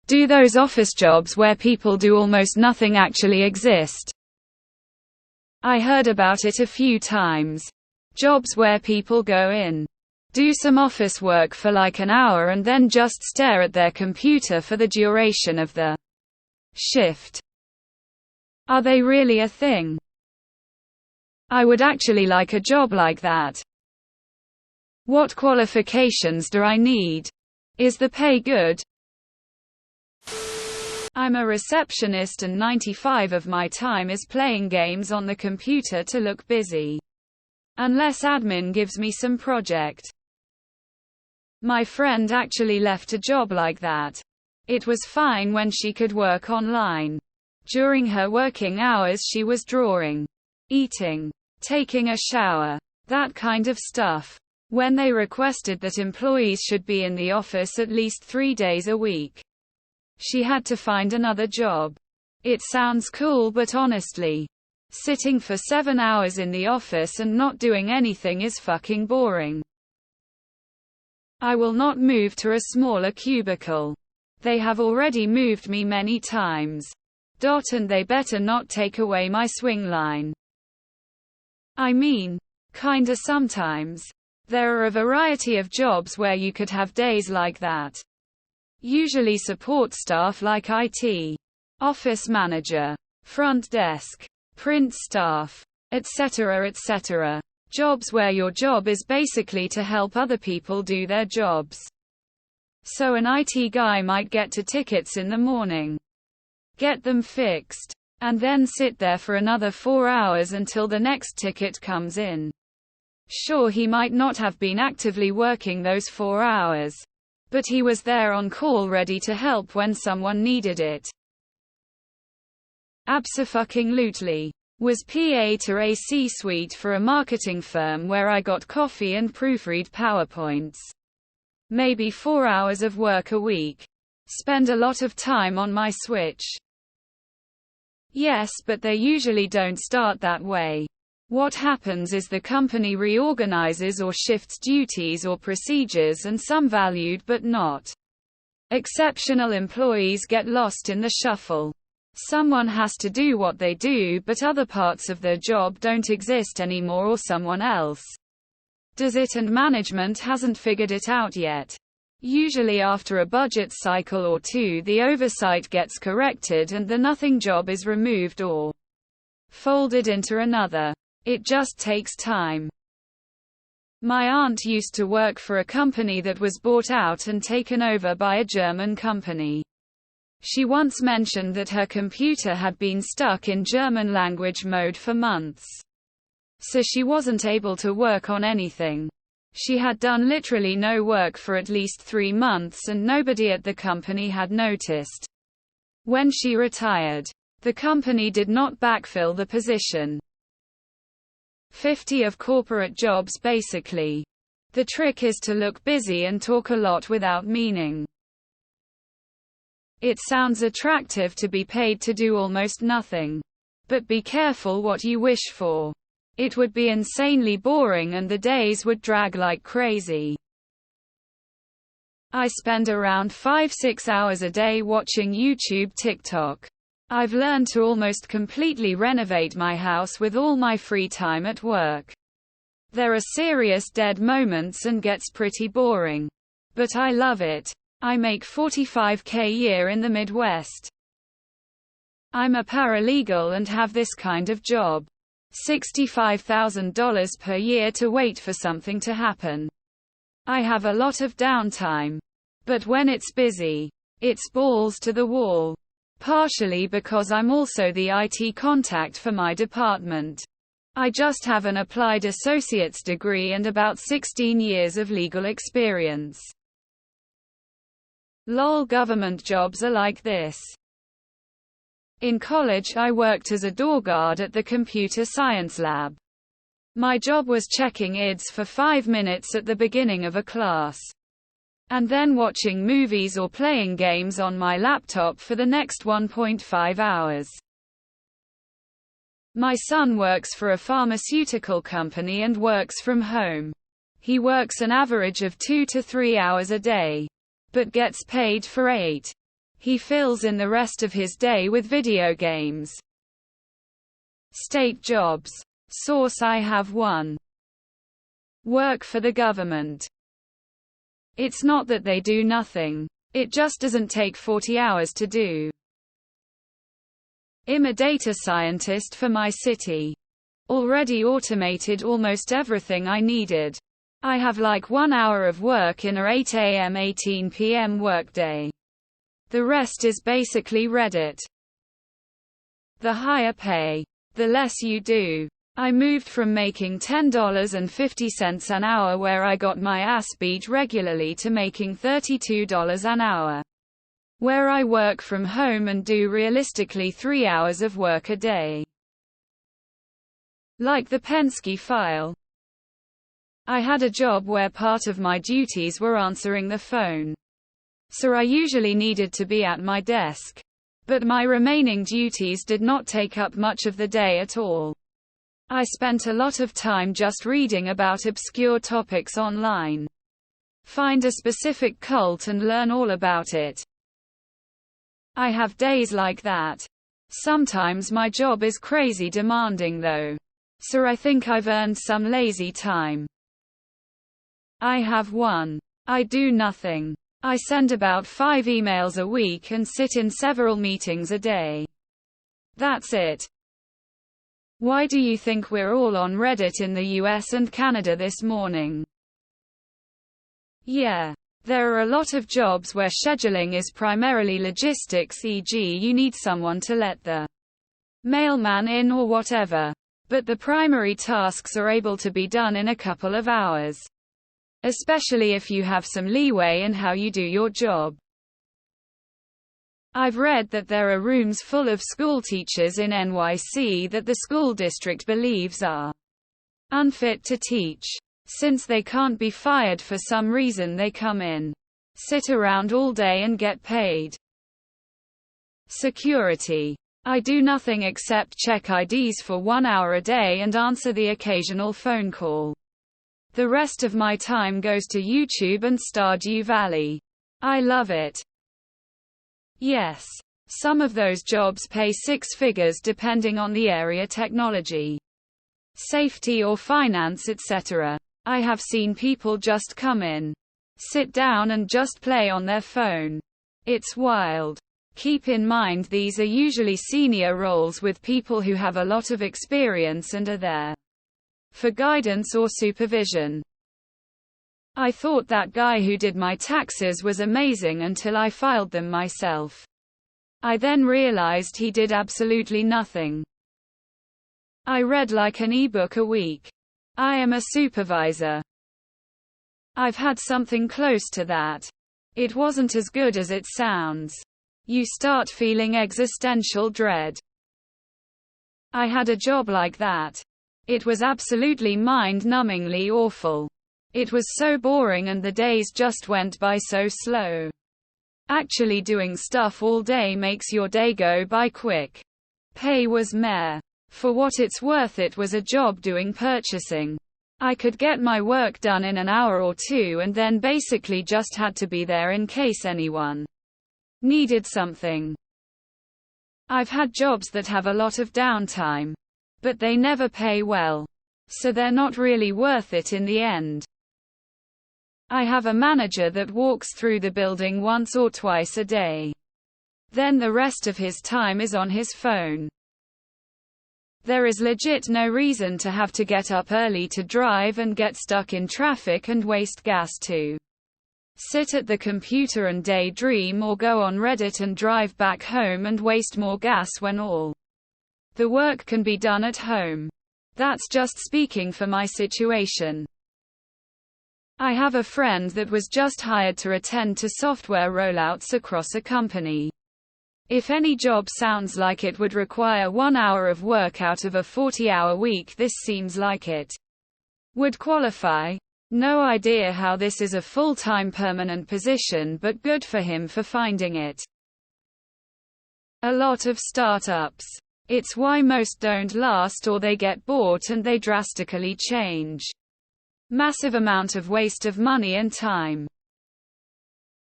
Do those office jobs where people do almost nothing actually exist? I heard about it a few times. Jobs where people go in, do some office work for like an hour and then just stare at their computer for the duration of the shift. Are they really a thing? I would actually like a job like that. What qualifications do I need? Is the pay good? I'm a receptionist and 95% of my time is playing games on the computer to look busy. Unless admin gives me some project. My friend actually left a job like that. It was fine when she could work online. During her working hours she was drawing, eating, taking a shower, that kind of stuff. When they requested that employees should be in the office at least 3 days a week, she had to find another job. It sounds cool, but honestly, sitting for 7 hours in the office and not doing anything is fucking boring. I will not move to a smaller cubicle. They have already moved me many times. And they better not take away my swing line. I mean, kinda sometimes. There are a variety of jobs where you could have days like that. Usually support staff like IT, office manager, front desk, print staff, etc. etc. Jobs where your job is basically to help other people do their jobs. So an IT guy might get to tickets in the morning, get them fixed, and then sit there for another 4 hours until the next ticket comes in. Sure, he might not have been actively working those 4 hours, but he was there on call ready to help when someone needed it. Abso-fucking-lutely. Was PA to a C-suite for a marketing firm where I got coffee and proofread PowerPoints. Maybe 4 hours of work a week. Spend a lot of time on my Switch. Yes, but they usually don't start that way. What happens is the company reorganizes or shifts duties or procedures, and some valued but not exceptional employees get lost in the shuffle. Someone has to do what they do, but other parts of their job don't exist anymore, or someone else does it and management hasn't figured it out yet. Usually after a budget cycle or two, the oversight gets corrected and the nothing job is removed or folded into another. It just takes time. My aunt used to work for a company that was bought out and taken over by a German company. She once mentioned that her computer had been stuck in German language mode for months. So she wasn't able to work on anything. She had done literally no work for at least 3 months and nobody at the company had noticed. When she retired, the company did not backfill the position. 50 of corporate jobs basically. The trick is to look busy and talk a lot without meaning. It sounds attractive to be paid to do almost nothing. But be careful what you wish for. It would be insanely boring and the days would drag like crazy. I spend around 5-6 hours a day watching YouTube, TikTok. I've learned to almost completely renovate my house with all my free time at work. There are serious dead moments and gets pretty boring. But I love it. I make $45,000 a year in the Midwest. I'm a paralegal and have this kind of job. $65,000 per year to wait for something to happen. I have a lot of downtime. But when it's busy, it's balls to the wall. Partially because I'm also the IT contact for my department. I just have an applied associate's degree and about 16 years of legal experience. Lol, government jobs are like this. In college, I worked as a door guard at the computer science lab. My job was checking IDs for 5 minutes at the beginning of a class, and then watching movies or playing games on my laptop for the next 1.5 hours. My son works for a pharmaceutical company and works from home. He works an average of 2 to 3 hours a day, but gets paid for 8. He fills in the rest of his day with video games. State jobs. Source: I have one. Work for the government. It's not that they do nothing. It just doesn't take 40 hours to do. I'm a data scientist for my city. Already automated almost everything I needed. I have like 1 hour of work in a 8 a.m. 18 p.m. workday. The rest is basically Reddit. The higher pay, the less you do. I moved from making $10.50 an hour where I got my ass beat regularly to making $32 an hour, where I work from home and do realistically 3 hours of work a day. Like the Penske file. I had a job where part of my duties were answering the phone. So I usually needed to be at my desk. But my remaining duties did not take up much of the day at all. I spent a lot of time just reading about obscure topics online. Find a specific cult and learn all about it. I have days like that. Sometimes my job is crazy demanding though. So I think I've earned some lazy time. I have one. I do nothing. I send about 5 emails a week and sit in several meetings a day. That's it. Why do you think we're all on Reddit in the US and Canada this morning? Yeah. There are a lot of jobs where scheduling is primarily logistics, e.g. you need someone to let the mailman in or whatever. But the primary tasks are able to be done in a couple of hours. Especially if you have some leeway in how you do your job. I've read that there are rooms full of school teachers in NYC that the school district believes are unfit to teach. Since they can't be fired for some reason, they come in, sit around all day and get paid. Security. I do nothing except check IDs for 1 hour a day and answer the occasional phone call. The rest of my time goes to YouTube and Stardew Valley. I love it. Yes. Some of those jobs pay 6 figures depending on the area, technology, safety or finance, etc. I have seen people just come in, sit down and just play on their phone. It's wild. Keep in mind these are usually senior roles with people who have a lot of experience and are there for guidance or supervision. I thought that guy who did my taxes was amazing until I filed them myself. I then realized he did absolutely nothing. I read like an ebook a week. I am a supervisor. I've had something close to that. It wasn't as good as it sounds. You start feeling existential dread. I had a job like that. It was absolutely mind-numbingly awful. It was so boring and the days just went by so slow. Actually doing stuff all day makes your day go by quick. Pay was meh. For what it's worth, it was a job doing purchasing. I could get my work done in an hour or two and then basically just had to be there in case anyone needed something. I've had jobs that have a lot of downtime, but they never pay well. So they're not really worth it in the end. I have a manager that walks through the building once or twice a day. Then the rest of his time is on his phone. There is legit no reason to have to get up early to drive and get stuck in traffic and waste gas to sit at the computer and daydream, or go on Reddit and drive back home and waste more gas when all the work can be done at home. That's just speaking for my situation. I have a friend that was just hired to attend to software rollouts across a company. If any job sounds like it would require 1 hour of work out of a 40-hour week, this seems like it would qualify. No idea how this is a full-time permanent position, but good for him for finding it. A lot of startups. It's why most don't last, or they get bought and they drastically change. Massive amount of waste of money and time.